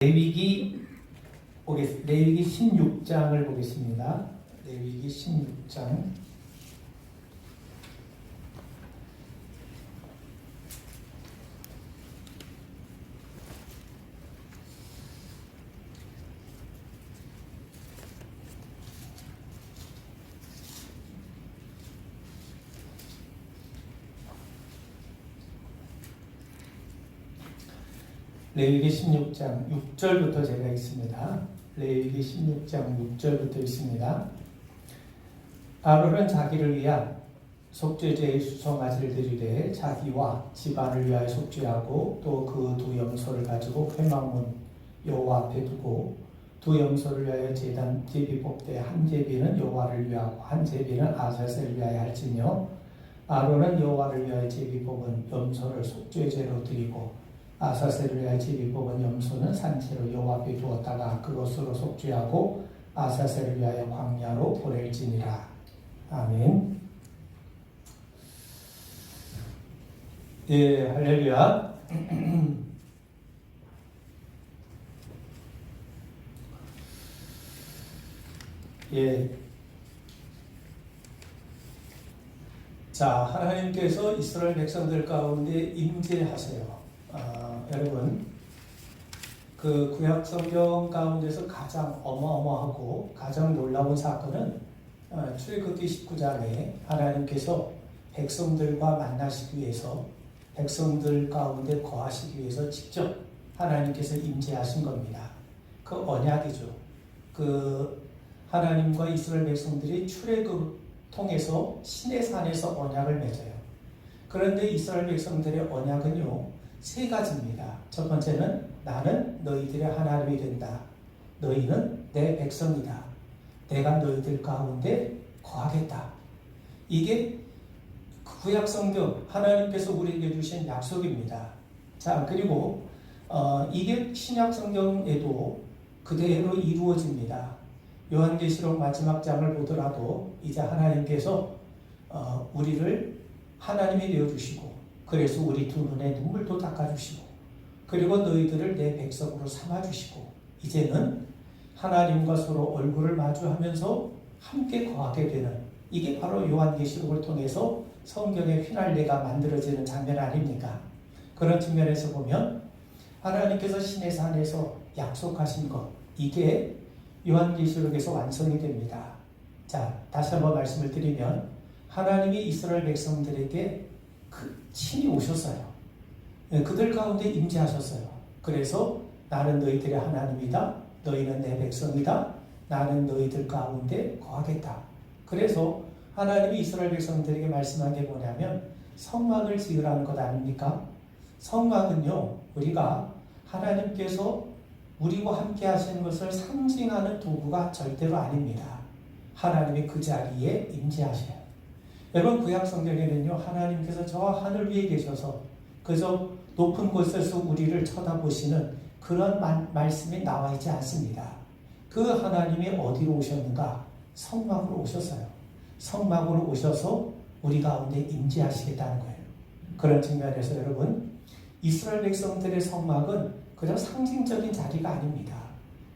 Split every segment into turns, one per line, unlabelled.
레위기 16장을 보겠습니다. 레위기 16장. 레위기 16장 6절부터 제가 있습니다. 레위기 16장 6절부터 있습니다. 아론은 자기를 위한 속죄제의 수송아지를 드리되 자기와 집안을 위하여 속죄하고 또 그 두 염소를 가지고 회막문 여호와 앞에 두고 두 염소를 위하여 제단 제비 뽑되 한 제비는 여호와를 위하고 한 제비는 아사셀을 위하여 할지며 아론은 여호와를 위하여 제비 뽑은 염소를 속죄제로 드리고 아사셀을 위하여 제비 뽑은 염소는 산채로 여호와 앞에 두었다가 그것으로 속죄하고 아사셀을 위하여 광야로 보낼지니라. 아멘. 예, 할렐루야. 예. 자, 하나님께서 이스라엘 백성들 가운데 임재하세요. 여러분, 그 구약 성경 가운데서 가장 어마어마하고 가장 놀라운 사건은 출애굽기 19장에 하나님께서 백성들과 만나시기 위해서 백성들 가운데 거하시기 위해서 직접 하나님께서 임재하신 겁니다. 그 언약이죠. 그 하나님과 이스라엘 백성들이 출애굽 통해서 시내산에서 언약을 맺어요. 그런데 이스라엘 백성들의 언약은요, 세 가지입니다. 첫 번째는 나는 너희들의 하나님이 된다. 너희는 내 백성이다. 내가 너희들 가운데 거하겠다. 이게 구약 성경 하나님께서 우리에게 주신 약속입니다. 자, 그리고 이게 신약 성경에도 그대로 이루어집니다. 요한계시록 마지막 장을 보더라도 이제 하나님께서 우리를 하나님이 되어주시고 그래서 우리 두 눈에 눈물도 닦아주시고 그리고 너희들을 내 백성으로 삼아주시고 이제는 하나님과 서로 얼굴을 마주하면서 함께 거하게 되는 이게 바로 요한계시록을 통해서 성경의 휘날레가 만들어지는 장면 아닙니까? 그런 측면에서 보면 하나님께서 시내산에서 약속하신 것 이게 요한계시록에서 완성이 됩니다. 자, 다시 한번 말씀을 드리면 하나님이 이스라엘 백성들에게 친히 오셨어요. 그들 가운데 임재하셨어요. 그래서 나는 너희들의 하나님이다. 너희는 내 백성이다. 나는 너희들 가운데 거하겠다. 그래서 하나님이 이스라엘 백성들에게 말씀한 게 뭐냐면 성막을 지으라는 것 아닙니까? 성막은요, 우리가 하나님께서 우리와 함께 하시는 것을 상징하는 도구가 절대로 아닙니다. 하나님이 그 자리에 임재하셔요. 여러분, 구약 성경에는요, 하나님께서 저 하늘 위에 계셔서 그저 높은 곳에서 우리를 쳐다보시는 그런 말씀이 나와 있지 않습니다. 그 하나님이 어디로 오셨는가? 성막으로 오셨어요. 성막으로 오셔서 우리 가운데 임재하시겠다는 거예요. 그런 측면에서 여러분, 이스라엘 백성들의 성막은 그냥 상징적인 자리가 아닙니다.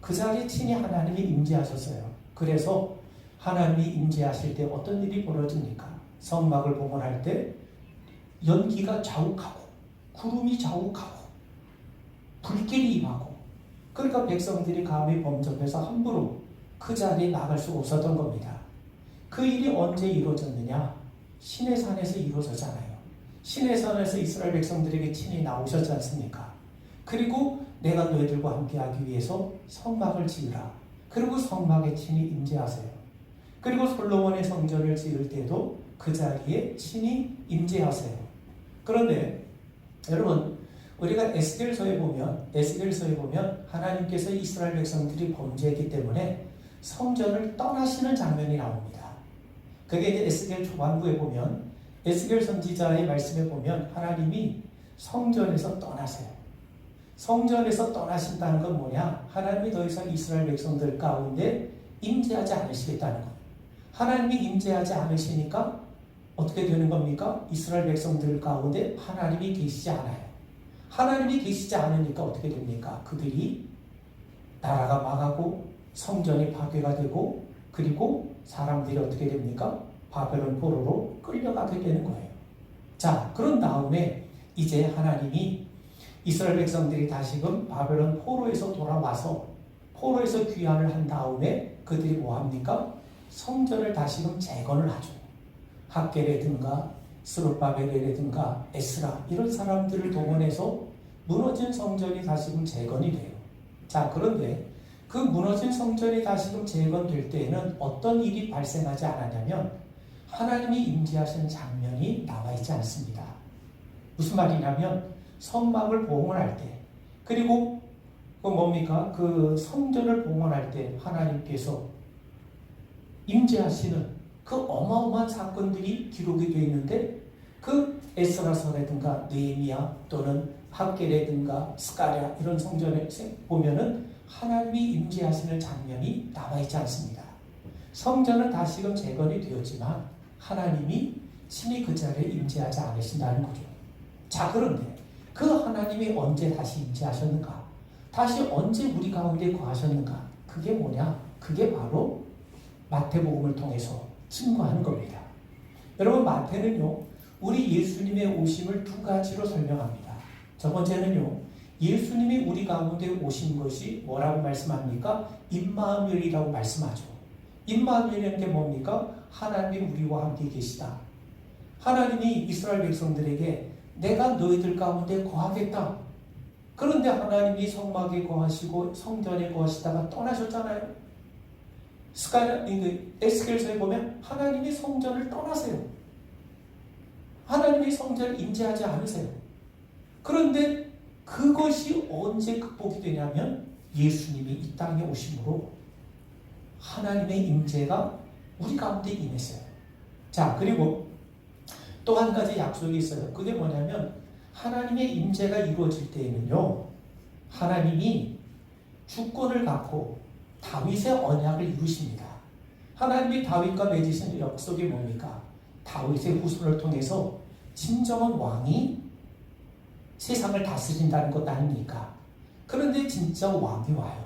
그 자리에 친히 하나님이 임재하셨어요. 그래서 하나님이 임재하실 때 어떤 일이 벌어집니까? 성막을 봉헌할 때 연기가 자욱하고 구름이 자욱하고 불길이 임하고 그러니까 백성들이 감히 범접해서 함부로 그 자리에 나갈 수 없었던 겁니다. 그 일이 언제 이루어졌느냐? 시내산에서 이루어졌잖아요. 시내산에서 이스라엘 백성들에게 친히 나오셨지 않습니까? 그리고 내가 너희들과 함께하기 위해서 성막을 지으라. 그리고 성막에 친히 임재하세요. 그리고 솔로몬의 성전을 지을 때도 그 자리에 친히 임재하세요. 그런데 여러분, 우리가 에스겔서에 보면 하나님께서 이스라엘 백성들이 범죄했기 때문에 성전을 떠나시는 장면이 나옵니다. 그게 이제 에스겔 초반부에 보면 에스겔 선지자의 말씀에 보면 하나님이 성전에서 떠나세요. 성전에서 떠나신다는 건 뭐냐? 하나님이 더 이상 이스라엘 백성들 가운데 임재하지 않으시겠다는 것. 하나님이 임재하지 않으시니까 어떻게 되는 겁니까? 이스라엘 백성들 가운데 하나님이 계시지 않아요. 하나님이 계시지 않으니까 어떻게 됩니까? 그들이 나라가 망하고 성전이 파괴가 되고 그리고 사람들이 어떻게 됩니까? 바벨론 포로로 끌려가게 되는 거예요. 자, 그런 다음에 이제 하나님이 이스라엘 백성들이 다시금 바벨론 포로에서 돌아와서 포로에서 귀환을 한 다음에 그들이 뭐합니까? 성전을 다시금 재건을 하죠. 학겔이라든가 스룹바벨이라든가 에스라 이런 사람들을 동원해서 무너진 성전이 다시금 재건이 돼요. 자, 그런데 그 무너진 성전이 다시금 재건될 때에는 어떤 일이 발생하지 않았냐면 하나님이 임재하시는 장면이 나와 있지 않습니다. 무슨 말이냐면 성막을 봉헌할 때 그리고 그 뭡니까? 그 성전을 봉헌할 때 하나님께서 임재하시는 그 어마어마한 사건들이 기록이 되어 있는데 그 에스라서라든가 느헤미야 또는 학겔이라든가 스가랴 이런 성전에 보면은 하나님이 임재하시는 장면이 나와 있지 않습니다. 성전은 다시금 재건이 되었지만 하나님이 친히 그 자리에 임재하지 않으신다는 거죠. 자, 그런데 그 하나님이 언제 다시 임재하셨는가? 다시 언제 우리 가운데 거하셨는가? 그게 뭐냐? 그게 바로 마태복음을 통해서 증거하는 겁니다. 여러분, 마태는요, 우리 예수님의 오심을 두 가지로 설명합니다. 첫 번째는요, 예수님이 우리 가운데 오신 것이 뭐라고 말씀합니까? 임마누엘이라고 말씀하죠. 임마누엘이라는 게 뭡니까? 하나님이 우리와 함께 계시다. 하나님이 이스라엘 백성들에게 내가 너희들 가운데 거하겠다. 그런데 하나님이 성막에 거하시고 성전에 거하시다가 떠나셨잖아요. 에스겔서에 보면 하나님이 성전을 떠나세요. 하나님이 성전을 임재하지 않으세요. 그런데 그것이 언제 극복이 되냐면 예수님이 이 땅에 오심으로 하나님의 임재가 우리 가운데 임했어요. 자, 그리고 또 한 가지 약속이 있어요. 그게 뭐냐면 하나님의 임재가 이루어질 때에는요, 하나님이 주권을 갖고 다윗의 언약을 이루십니다. 하나님이 다윗과 맺으신 약속이 뭡니까? 다윗의 후손을 통해서 진정한 왕이 세상을 다스린다는 것 아닙니까? 그런데 진짜 왕이 와요.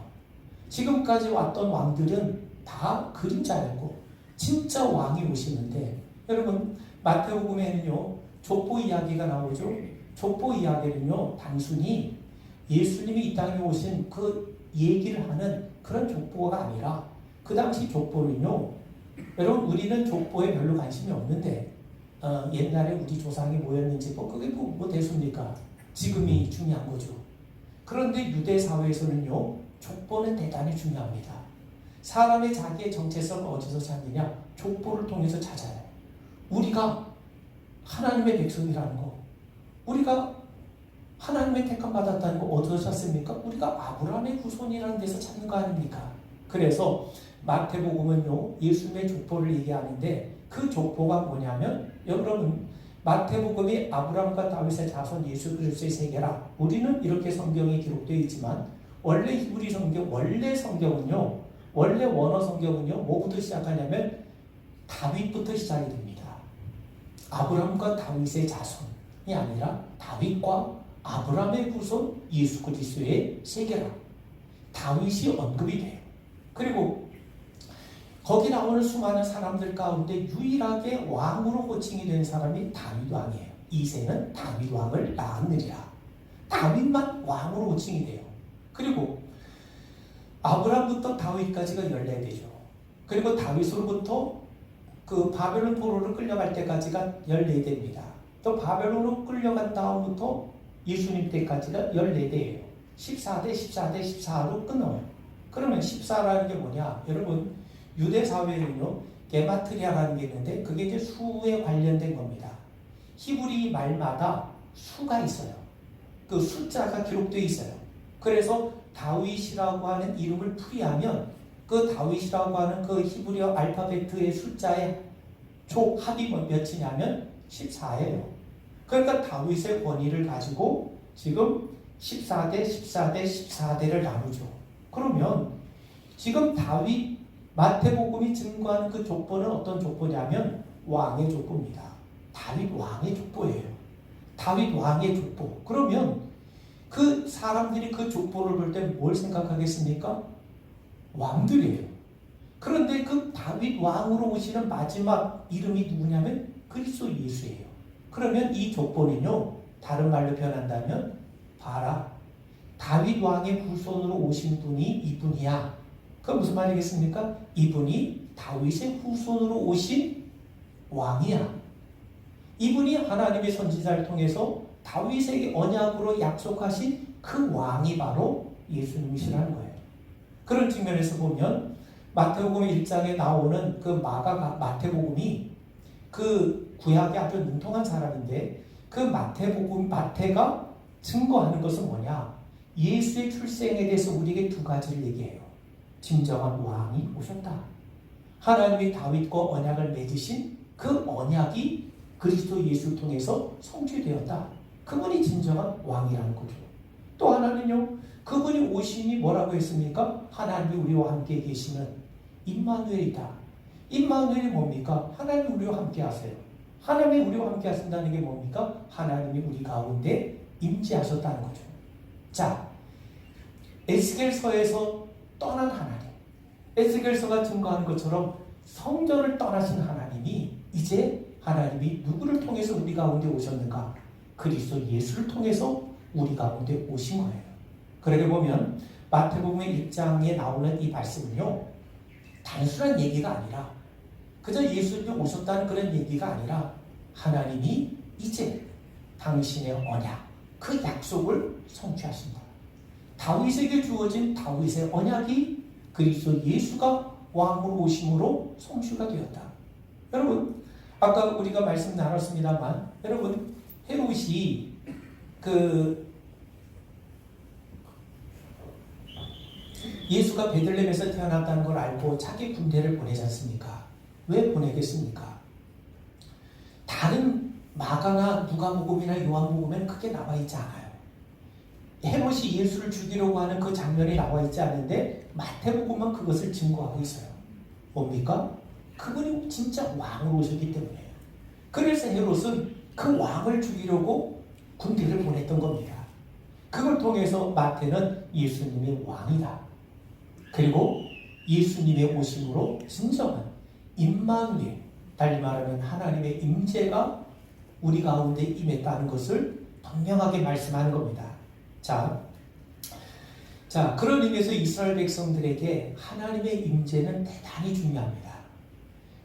지금까지 왔던 왕들은 다 그림자였고 진짜 왕이 오시는데, 여러분 마태복음에는요 족보 이야기가 나오죠. 족보 이야기는요 단순히 예수님이 이 땅에 오신 그 얘기를 하는 그런 족보가 아니라, 그 당시 족보는요, 여러분 우리는 족보에 별로 관심이 없는데 옛날에 우리 조상이 뭐였는지 그게 뭐 대수입니까? 지금이 중요한 거죠. 그런데 유대 사회에서는요 족보는 대단히 중요합니다. 사람의 자기의 정체성을 어디서 찾느냐? 족보를 통해서 찾아요. 우리가 하나님의 백성이라는 거, 우리가 하나님의 택함 받았다는 거 어디서 찾습니까? 우리가 아브라함의 후손이라는 데서 찾는 거 아닙니까? 그래서 마태복음은요 예수님의 족보를 얘기하는데, 그 족보가 뭐냐면, 여러분 마태복음이 아브라함과 다윗의 자손 예수 그리스도의 세계라, 우리는 이렇게 성경에 기록되어 있지만 원래 히브리 성경, 원래 성경은요, 원래 원어 성경은요 뭐부터 시작하냐면 다윗부터 시작이 됩니다. 아브라함과 다윗의 자손이 아니라 다윗과 아브라함의 후손 예수 그리스도의 세계라, 다윗이 언급이 돼요. 그리고 거기 나오는 수많은 사람들 가운데 유일하게 왕으로 호칭이 된 사람이 다윗 왕이에요. 이새는 다윗 왕을 낳았느니라. 다윗만 왕으로 호칭이 돼요. 그리고 아브라함부터 다윗까지가 14대죠. 그리고 다윗으로부터 그 바벨론 포로로 끌려갈 때까지가 14대입니다. 또 바벨론으로 끌려간 다음부터 예수님 때까지가 14대예요. 14대, 14대, 14로 끊어요. 그러면 14라는 게 뭐냐? 여러분, 유대 사회는요, 게마트리아라는 게 있는데, 그게 이제 수에 관련된 겁니다. 히브리 말마다 수가 있어요. 그 숫자가 기록되어 있어요. 그래서 다윗이라고 하는 이름을 풀이하면 그 다윗이라고 하는 그 히브리어 알파베트의 숫자의 합이 몇이냐면 14예요. 그러니까 다윗의 권위를 가지고 지금 14대, 14대, 14대를 나누죠. 그러면 지금 다윗, 마태복음이 증거하는 그 족보는 어떤 족보냐면 왕의 족보입니다. 다윗 왕의 족보예요. 다윗 왕의 족보. 그러면 그 사람들이 그 족보를 볼 때 뭘 생각하겠습니까? 왕들이에요. 그런데 그 다윗 왕으로 오시는 마지막 이름이 누구냐면 그리스도 예수예요. 그러면 이 족보는요, 다른 말로 표현한다면 봐라, 다윗 왕의 후손으로 오신 분이 이분이야. 그건 무슨 말이겠습니까? 이분이 다윗의 후손으로 오신 왕이야. 이분이 하나님의 선지자를 통해서 다윗에게 언약으로 약속하신 그 왕이 바로 예수님이시라는 거예요. 그런 측면에서 보면 마태복음 1장에 나오는 그 마태복음이 그 구약의 아주 능통한 사람인데, 그 마태가 증거하는 것은 뭐냐? 예수의 출생에 대해서 우리에게 두 가지를 얘기해요. 진정한 왕이 오셨다. 하나님이 다윗과 언약을 맺으신 그 언약이 그리스도 예수를 통해서 성취되었다. 그분이 진정한 왕이라는 거죠. 또 하나는요, 그분이 오심이 뭐라고 했습니까? 하나님이 우리와 함께 계시는 임마누엘이다. 임마누엘이 뭡니까? 하나님이 우리와 함께 하세요. 하나님이 우리와 함께 하신다는 게 뭡니까? 하나님이 우리 가운데 임재하셨다는 거죠. 자, 에스겔서에서 떠난 하나님, 에스겔서가 증거하는 것처럼 성전을 떠나신 하나님이 이제 하나님이 누구를 통해서 우리 가운데 오셨는가? 그리스도 예수를 통해서 우리 가운데 오신 거예요. 그러게 보면 마태복음 1장에 나오는 이 말씀은요, 단순한 얘기가 아니라 그저 예수님이 오셨다는 그런 얘기가 아니라 하나님이 이제 당신의 언약, 그 약속을 성취하신다. 다윗에게 주어진 다윗의 언약이 그리스도 예수가 왕으로 오심으로 성취가 되었다. 여러분, 아까 우리가 말씀 나눴습니다만, 여러분, 헤롯이 예수가 베들레헴에서 태어났다는 걸 알고 자기 군대를 보내지 않습니까? 왜 보내겠습니까? 다른 마가나 누가복음이나 요한복음에는 크게 나와 있지 않아요. 헤롯이 예수를 죽이려고 하는 그 장면이 나와 있지 않은데 마태복음은 그것을 증거하고 있어요. 뭡니까? 그분이 진짜 왕으로 오셨기 때문에요. 그래서 헤롯은 그 왕을 죽이려고 군대를 보냈던 겁니다. 그걸 통해서 마태는 예수님의 왕이다. 그리고 예수님의 오심으로 진정한 임마누엘, 달리 말하면 하나님의 임재가 우리 가운데 임했다는 것을 분명하게 말씀하는 겁니다. 자, 그런 의미에서 이스라엘 백성들에게 하나님의 임재는 대단히 중요합니다.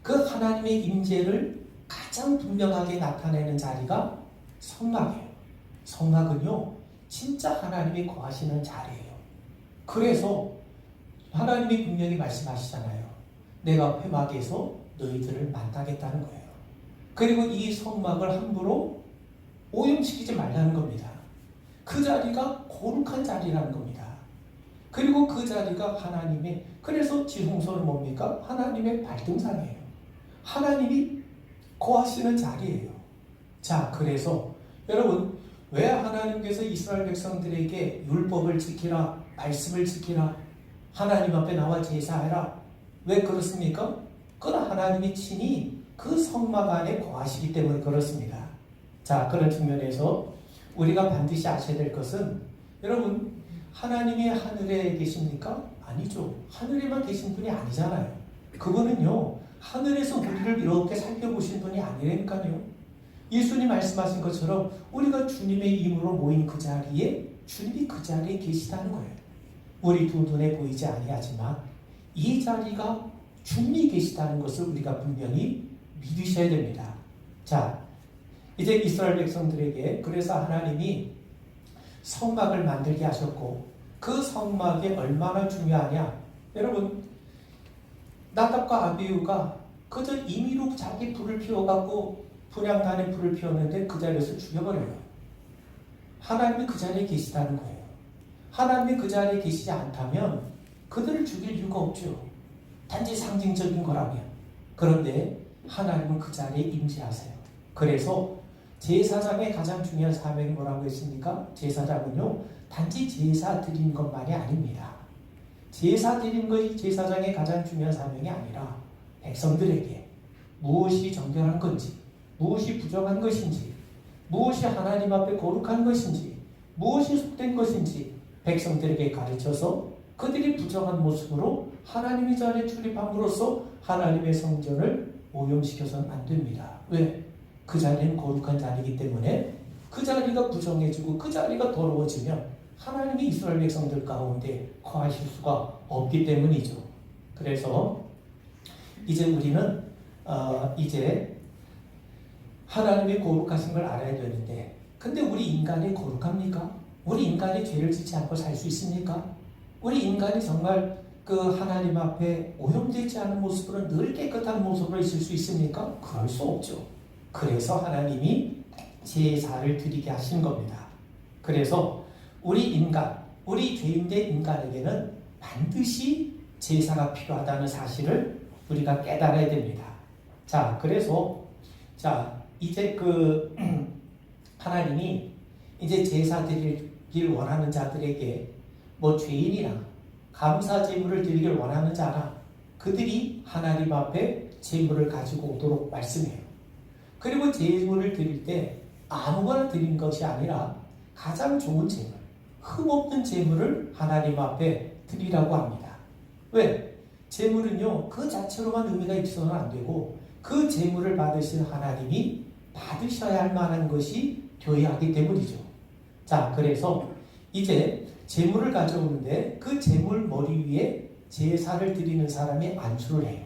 그 하나님의 임재를 가장 분명하게 나타내는 자리가 성막이에요. 성막은요, 진짜 하나님이 거하시는 자리예요. 그래서 하나님이 분명히 말씀하시잖아요. 내가 회막에서 너희들을 만나겠다는 거예요. 그리고 이 성막을 함부로 오염시키지 말라는 겁니다. 그 자리가 거룩한 자리라는 겁니다. 그리고 그 자리가 하나님의, 그래서 지성소는 뭡니까? 하나님의 발등상이에요. 하나님이 거하시는 자리예요. 자, 그래서 여러분, 왜 하나님께서 이스라엘 백성들에게 율법을 지키라, 말씀을 지키라, 하나님 앞에 나와 제사해라, 왜 그렇습니까? 그건 하나님이 친히 그 성막 안에 거하시기 때문에 그렇습니다. 자, 그런 측면에서 우리가 반드시 아셔야 될 것은, 여러분, 하나님이 하늘에 계십니까? 아니죠. 하늘에만 계신 분이 아니잖아요. 그분은요, 하늘에서 우리를 이렇게 살펴보신 분이 아니라니까요. 예수님 말씀하신 것처럼 우리가 주님의 이름으로 모인 그 자리에 주님이 그 자리에 계시다는 거예요. 우리 두 눈에 보이지 아니하지만 이 자리가 주님이 계시다는 것을 우리가 분명히 믿으셔야 됩니다. 자, 이제 이스라엘 백성들에게 그래서 하나님이 성막을 만들게 하셨고, 그 성막이 얼마나 중요하냐? 여러분, 나답과 아비후가 그저 임의로 자기 불을 피워갖고 분향단에 불을 피웠는데 그 자리에서 죽여버려요. 하나님이 그 자리에 계시다는 거예요. 하나님이 그 자리에 계시지 않다면 그들을 죽일 이유가 없죠. 단지 상징적인 거라면. 그런데 하나님은 그 자리에 임재하세요. 그래서 제사장의 가장 중요한 사명이 뭐라고 했습니까? 제사장은요, 단지 제사 드리는 것만이 아닙니다. 제사 드리는 것이 제사장의 가장 중요한 사명이 아니라 백성들에게 무엇이 정결한 건지, 무엇이 부정한 것인지, 무엇이 하나님 앞에 거룩한 것인지, 무엇이 속된 것인지 백성들에게 가르쳐서 그들이 부정한 모습으로 하나님의 자리에 출입함으로써 하나님의 성전을 오염시켜서는 안 됩니다. 왜? 그 자리는 거룩한 자리이기 때문에 그 자리가 부정해지고 그 자리가 더러워지면 하나님이 이스라엘 백성들 가운데 거하실 수가 없기 때문이죠. 그래서 이제 우리는 이제 하나님의 거룩하신 걸 알아야 되는데, 근데 우리 인간이 거룩합니까? 우리 인간이 죄를 짓지 않고 살 수 있습니까? 우리 인간이 정말 그 하나님 앞에 오염되지 않은 모습으로 늘 깨끗한 모습으로 있을 수 있습니까? 그럴 수 없죠. 그래서 하나님이 제사를 드리게 하신 겁니다. 그래서 우리 인간, 우리 죄인된 인간에게는 반드시 제사가 필요하다는 사실을 우리가 깨달아야 됩니다. 자, 그래서 이제 하나님이 이제 제사 드리길 원하는 자들에게 뭐 죄인이나 감사 제물을 드리길 원하는 자나 그들이 하나님 앞에 제물을 가지고 오도록 말씀해요. 그리고 제물을 드릴 때 아무거나 드리는 것이 아니라 가장 좋은 제물, 흠없는 제물을 하나님 앞에 드리라고 합니다. 왜? 제물은요, 그 자체로만 의미가 있어서는 안 되고 그 제물을 받으신 하나님이 받으셔야 할 만한 것이 되어야 하기 때문이죠. 자, 그래서 이제 제물을 가져오는데 그 제물 머리 위에 제사를 드리는 사람이 안수를 해요.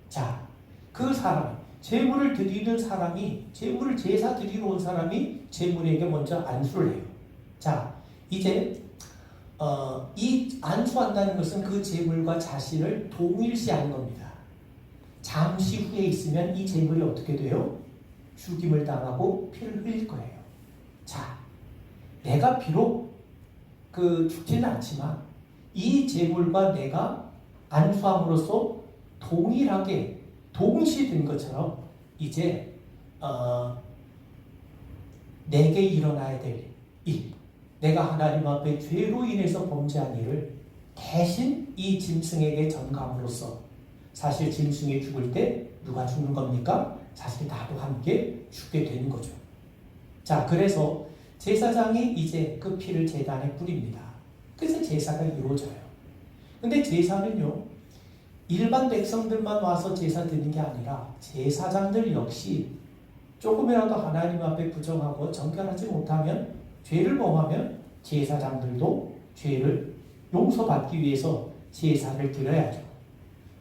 자, 그 사람, 제물을 드리는 사람이, 제물을 제사 드리러 온 사람이 제물에게 먼저 안수를 해요. 자, 이제 이 안수한다는 것은 그 제물과 자신을 동일시하는 겁니다. 잠시 후에 있으면 이 제물이 어떻게 돼요? 죽임을 당하고 피를 흘릴 거예요. 자, 내가 비록 죽지는 않지만 이 제물과 내가 안수함으로써 동일하게 동시된 것처럼 이제 내게 일어나야 될 일, 내가 하나님 앞에 죄로 인해서 범죄한 일을 대신 이 짐승에게 전가함으로써, 사실 짐승이 죽을 때 누가 죽는 겁니까? 사실 나도 함께 죽게 되는 거죠. 자, 그래서 제사장이 이제 그 피를 제단에 뿌립니다. 그래서 제사가 이루어져요. 근데 제사는요, 일반 백성들만 와서 제사 드리는 게 아니라 제사장들 역시 조금이라도 하나님 앞에 부정하고 정결하지 못하면, 죄를 범하면 제사장들도 죄를 용서받기 위해서 제사를 드려야죠.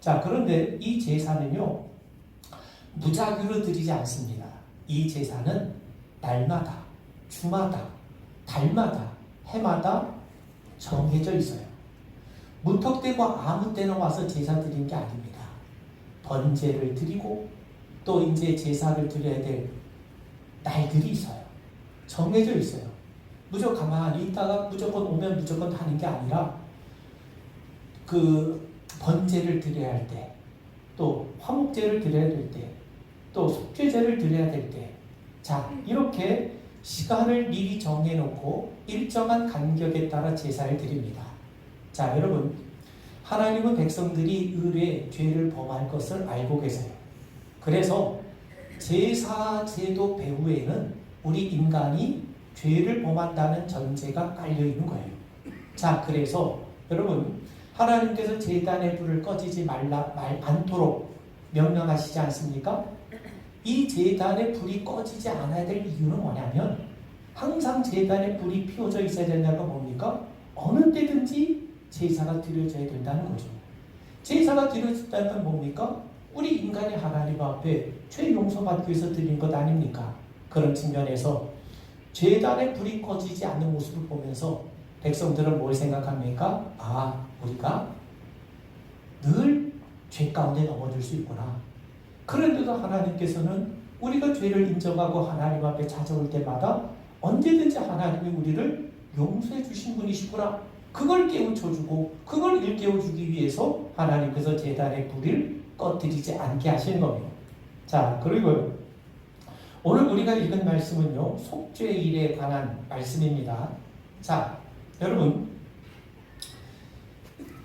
자, 그런데 이 제사는요, 무작위로 드리지 않습니다. 이 제사는 날마다, 주마다, 달마다, 해마다 정해져 있어요. 무턱대고 아무 때나 와서 제사 드리는 게 아닙니다. 번제를 드리고 또 이제 제사를 드려야 될 날들이 있어요. 정해져 있어요. 무조건 가만히 있다가 무조건 오면 무조건 하는 게 아니라 그 번제를 드려야 할 때, 또 화목제를 드려야 될 때, 또 속죄제를 드려야 될 때, 자, 이렇게 시간을 미리 정해놓고 일정한 간격에 따라 제사를 드립니다. 자, 여러분, 하나님은 백성들이 의뢰 죄를 범할 것을 알고 계세요. 그래서 제사 제도 배후에는 우리 인간이 죄를 범한다는 전제가 깔려있는 거예요. 자, 그래서 여러분, 하나님께서 제단의 불을 꺼지지 않도록 명령하시지 않습니까? 이 제단의 불이 꺼지지 않아야 될 이유는 뭐냐면, 항상 제단의 불이 피워져 있어야 된다는 건 뭡니까? 어느 때든지 제사가 드려져야 된다는 거죠. 제사가 드려졌다는 건 뭡니까? 우리 인간이 하나님 앞에 죄 용서받기 위해서 드린 것 아닙니까? 그런 측면에서 제단의 불이 꺼지지 않는 모습을 보면서 백성들은 뭘 생각합니까? 아, 우리가 늘 죄 가운데 넘어질 수 있구나. 그런데도 하나님께서는 우리가 죄를 인정하고 하나님 앞에 찾아올 때마다 언제든지 하나님이 우리를 용서해 주신 분이시구나. 그걸 깨우쳐주고 그걸 일깨워주기 위해서 하나님께서 제단의 불을 꺼뜨리지 않게 하시는 겁니다. 자, 그리고 오늘 우리가 읽은 말씀은요, 속죄일에 관한 말씀입니다. 자, 여러분,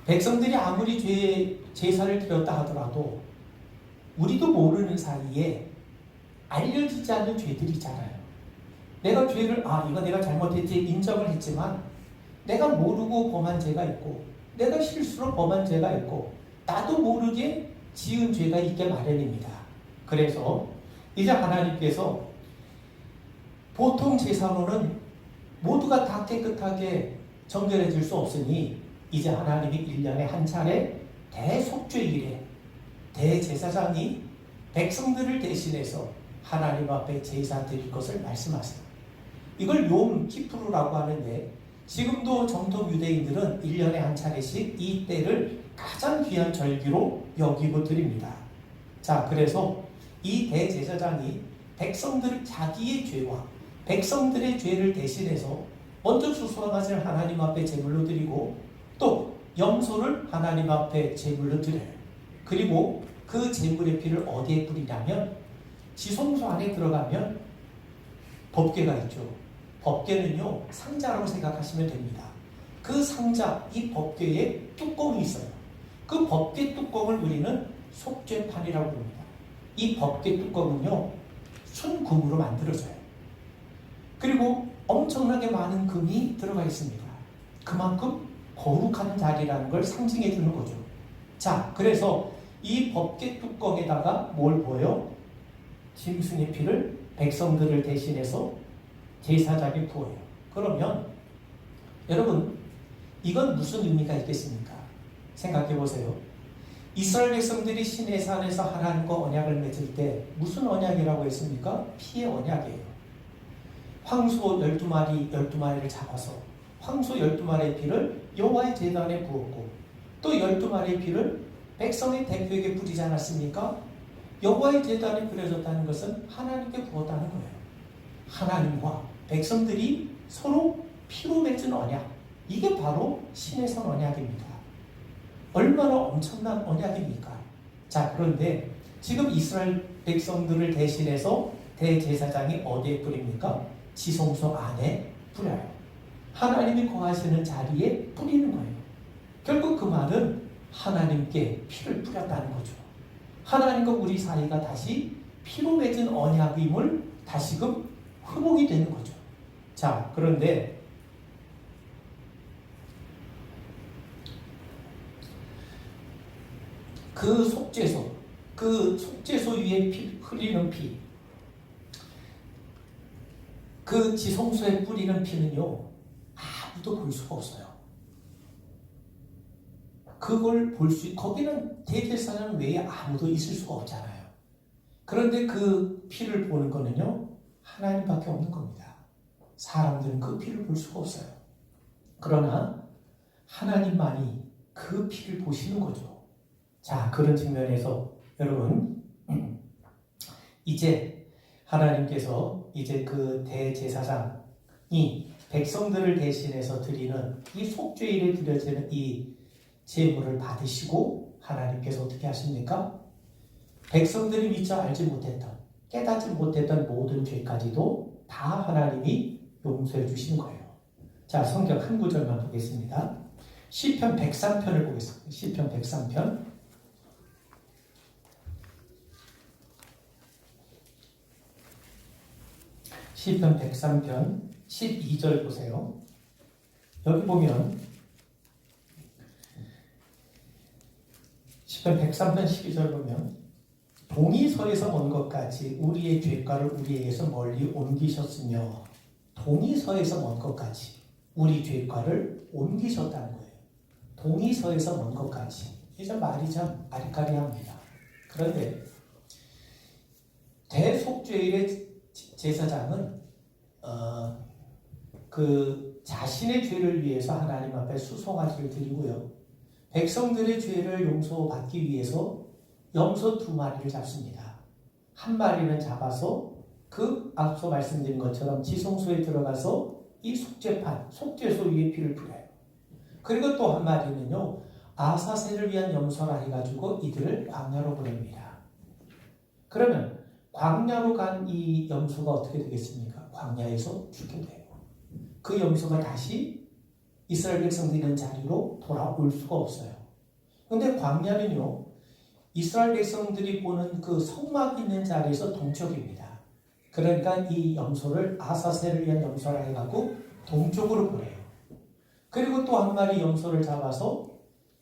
백성들이 아무리 제사를 드렸다 하더라도 우리도 모르는 사이에 알려지지 않는 죄들이 있잖아요. 내가 죄를 이거 내가 잘못했지 인정을 했지만 내가 모르고 범한 죄가 있고 내가 실수로 범한 죄가 있고 나도 모르게 지은 죄가 있게 마련입니다. 그래서 이제 하나님께서 보통 제사로는 모두가 다 깨끗하게 정결해질 수 없으니 이제 하나님이 1년에 한 차례 대속죄일에 대제사장이 백성들을 대신해서 하나님 앞에 제사 드릴 것을 말씀하세요. 이걸 욤 키푸르라고 하는데 지금도 정통 유대인들은 1년에 한 차례씩 이 때를 가장 귀한 절기로 여기고 드립니다. 자, 그래서 이 대제사장이 백성들 자기의 죄와 백성들의 죄를 대신해서 먼저 수수함을 하나님 앞에 제물로 드리고 또 염소를 하나님 앞에 제물로 드려요. 그리고 그 제물의 피를 어디에 뿌리냐면 지성소 안에 들어가면 법궤가 있죠. 법궤는요 상자라고 생각하시면 됩니다. 그 상자, 이 법궤에 뚜껑이 있어요. 그 법궤 뚜껑을 우리는 속죄판이라고 부릅니다. 이 법궤 뚜껑은요 순금으로 만들어져요. 그리고 엄청나게 많은 금이 들어가 있습니다. 그만큼 거룩한 자리라는 걸 상징해 주는 거죠. 자, 그래서 이 법궤 뚜껑에다가 뭘 부어요? 짐승의 피를 백성들을 대신해서 제사장이 부어요. 그러면 여러분 이건 무슨 의미가 있겠습니까? 생각해 보세요. 이스라엘 백성들이 시내산에서 하나님과 언약을 맺을 때 무슨 언약이라고 했습니까? 피의 언약이에요. 황소 12마리를 잡아서 황소 12마리의 피를 여호와의 제단에 부었고 또 12마리의 피를 백성의 대표에게 뿌리지 않았습니까? 여호와의 제단에 뿌려졌다는 것은 하나님께 부었다는 거예요. 하나님과 백성들이 서로 피로 맺은 언약, 이게 바로 시내산 언약입니다. 얼마나 엄청난 언약입니까? 자, 그런데 지금 이스라엘 백성들을 대신해서 대제사장이 어디에 뿌립니까? 지성소 안에 뿌려요. 하나님이 거하시는 자리에 뿌리는 거예요. 결국 그 말은 하나님께 피를 뿌렸다는 거죠. 하나님과 우리 사이가 다시 피로 맺은 언약임을 다시금 회복이 되는 거죠. 자, 그런데 그 속죄소 위에 흘리는 피, 그 지성소에 뿌리는 피는요 아무도 볼 수가 없어요. 그걸 거기는 대제사장 외에 아무도 있을 수가 없잖아요. 그런데 그 피를 보는 거는요 하나님밖에 없는 겁니다. 사람들은 그 피를 볼 수가 없어요. 그러나 하나님만이 그 피를 보시는 거죠. 자, 그런 측면에서 여러분 이제 하나님께서 이제 그 대제사장이 백성들을 대신해서 드리는 이 속죄일에 드려지는 이 제물을 받으시고 하나님께서 어떻게 하십니까? 백성들이 미처 알지 못했던 깨닫지 못했던 모든 죄까지도 다 하나님이 용서해 주시는 거예요. 자, 성경 한 구절만 보겠습니다. 시편 103편을 보겠습니다. 시편 103편 시편 103편 12절 보세요. 여기 보면 시편 103편 12절 보면 동이 서에서 먼 것 같이 우리의 죄가를 우리에게서 멀리 옮기셨으며 동이 서에서 먼 것 같이 우리 죄가를 옮기셨다는 거예요. 동이 서에서 먼 것 같이. 이제 말이 참 아리까리합니다. 그런데 대속죄일의 제사장은 그 자신의 죄를 위해서 하나님 앞에 수송아지를 드리고요. 백성들의 죄를 용서받기 위해서 염소 2마리를 잡습니다. 한 마리는 잡아서 그 앞서 말씀드린 것처럼 지성소에 들어가서 이 속죄판, 속죄소 위에 피를 뿌려요. 그리고 또 한 마리는요, 아사셀을 위한 염소라 해가지고 이들을 광야로 보냅니다. 그러면 광야로 간 이 염소가 어떻게 되겠습니까? 광야에서 죽게 돼요. 그 염소가 다시 이스라엘 백성들이 있는 자리로 돌아올 수가 없어요. 그런데 광야는요, 이스라엘 백성들이 보는 그 성막 있는 자리에서 동쪽입니다. 그러니까 이 염소를 아사셀을 위한 염소라 해갖고 동쪽으로 보내요. 그리고 또 한 마리 염소를 잡아서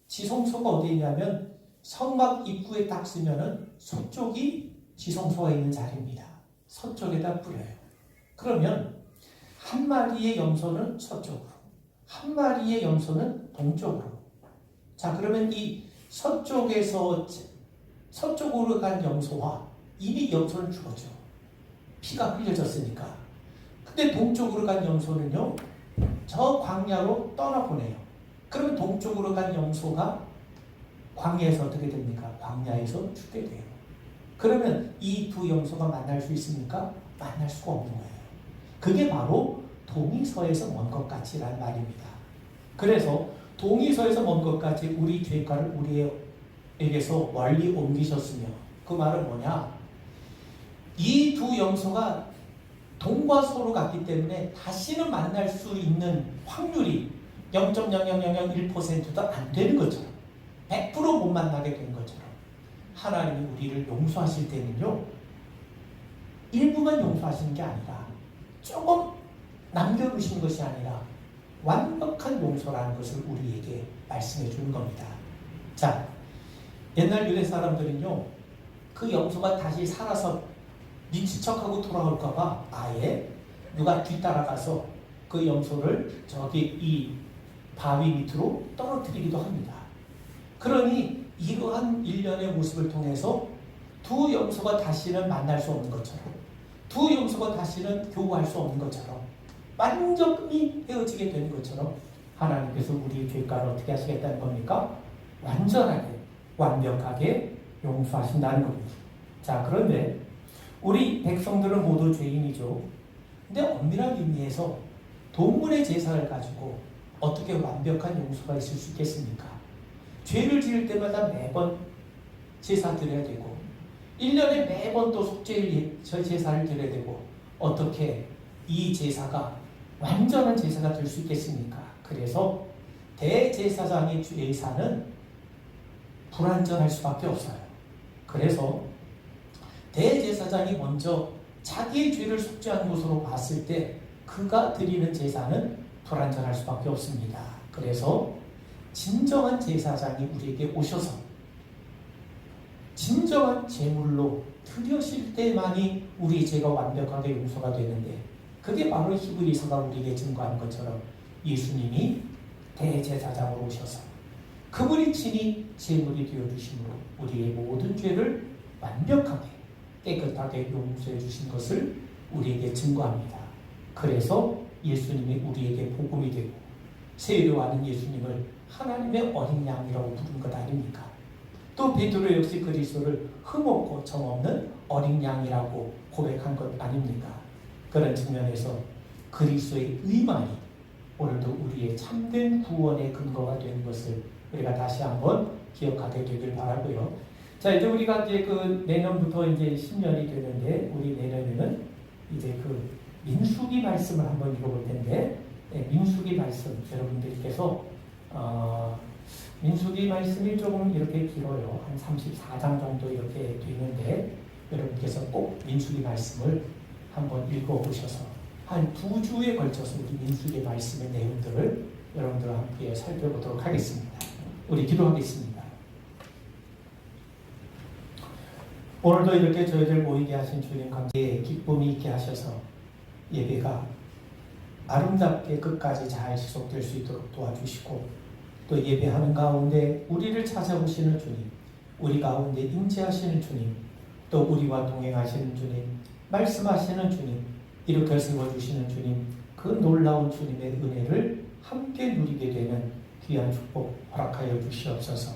지성소가 어디 있냐면 성막 입구에 딱 쓰면은 서쪽이 지성소가 있는 자리입니다. 서쪽에다 뿌려요. 그러면 한 마리의 염소는 서쪽으로, 한 마리의 염소는 동쪽으로. 자, 그러면 이 서쪽으로 간 염소와 이미 염소는 죽었죠. 피가 흘려졌으니까. 근데 동쪽으로 간 염소는요, 저 광야로 떠나보내요. 그러면 동쪽으로 간 염소가 광야에서 어떻게 됩니까? 광야에서 죽게 돼요. 그러면 이 두 염소가 만날 수 있습니까? 만날 수가 없는 거예요. 그게 바로 동이서에서 먼 것 같이란 말입니다. 그래서 동이서에서 먼 것 같이 우리 죄가를 우리에게서 멀리 옮기셨으며, 그 말은 뭐냐? 이 두 염소가 동과 소로 갔기 때문에 다시는 만날 수 있는 확률이 0.00001%도 안 되는 것처럼, 100% 못 만나게 된 것처럼, 하나님이 우리를 용서하실 때는요, 일부만 용서하시는 게 아니라 조금 남겨두시는 것이 아니라 완벽한 용서라는 것을 우리에게 말씀해 주는 겁니다. 자, 옛날 유대 사람들은요, 그 염소가 다시 살아서 미친 척하고 돌아올까봐 아예 누가 뒤따라가서 그 염소를 저기 이 바위 밑으로 떨어뜨리기도 합니다. 그러니 이러한 일련의 모습을 통해서 두 염소가 다시는 만날 수 없는 것처럼, 두 염소가 다시는 교우할 수 없는 것처럼, 완전히 헤어지게 되는 것처럼 하나님께서 우리의 죄가를 어떻게 하시겠다는 겁니까? 완전하게, 완벽하게 용서하신다는 겁니다. 자, 그런데 우리 백성들은 모두 죄인이죠. 근데 엄밀한 의미에서 동물의 제사를 가지고 어떻게 완벽한 용서가 있을 수 있겠습니까? 죄를 지을 때마다 매번 제사 드려야 되고, 1년에 매번 또 속죄일 제사를 드려야 되고, 어떻게 이 제사가 완전한 제사가 될 수 있겠습니까? 그래서 대제사장의 제사는 불완전할 수밖에 없어요. 그래서 대제사장이 먼저 자기의 죄를 속죄하는 것으로 봤을 때 그가 드리는 제사는 불완전할 수밖에 없습니다. 그래서 진정한 제사장이 우리에게 오셔서 진정한 제물로 드려실 때만이 우리의 죄가 완벽하게 용서가 되는데, 그게 바로 히브리서가 우리에게 증거하는 것처럼 예수님이 대제사장으로 오셔서 그분이 친히 제물이 되어주심으로 우리의 모든 죄를 완벽하게 깨끗하게 용서해 주신 것을 우리에게 증거합니다. 그래서 예수님이 우리에게 복음이 되고 세례하는 예수님을 하나님의 어린 양이라고 부른 것 아닙니까? 또 베드로 역시 그리스도를 흠없고 정없는 어린 양이라고 고백한 것 아닙니까? 그런 측면에서 그리스도의 의만이 오늘도 우리의 참된 구원의 근거가 되는 것을 우리가 다시 한번 기억하게 되길 바라고요. 자, 이제 우리가 이제 그 내년부터 이제 10년이 되는데, 우리 내년에는 이제 그 민수기 말씀을 한번 읽어볼 텐데, 민수기 말씀 여러분들께서 민수기 말씀이 조금 이렇게 길어요. 한 34장 정도 이렇게 되는데, 여러분께서 꼭 민수기 말씀을 한번 읽어보셔서 한 2주에 걸쳐서 우리 민수기 말씀의 내용들을 여러분들과 함께 살펴보도록 하겠습니다. 우리 기도하겠습니다. 오늘도 이렇게 저희들 모이게 하신 주님 감사에 기쁨이 있게 하셔서 예배가 아름답게 끝까지 잘 지속될 수 있도록 도와주시고, 또 예배하는 가운데 우리를 찾아오시는 주님, 우리 가운데 임재하시는 주님, 또 우리와 동행하시는 주님, 말씀하시는 주님, 일으켜 세워주시는 주님, 그 놀라운 주님의 은혜를 함께 누리게 되는 귀한 축복 허락하여 주시옵소서.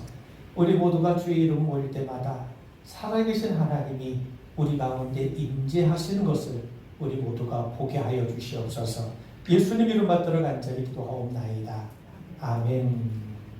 우리 모두가 주의 이름 모일 때마다 살아계신 하나님이 우리 가운데 임재하시는 것을 우리 모두가 보게 하여 주시옵소서. 예수님 이름 받들어 간절히 기도하옵나이다. 아멘.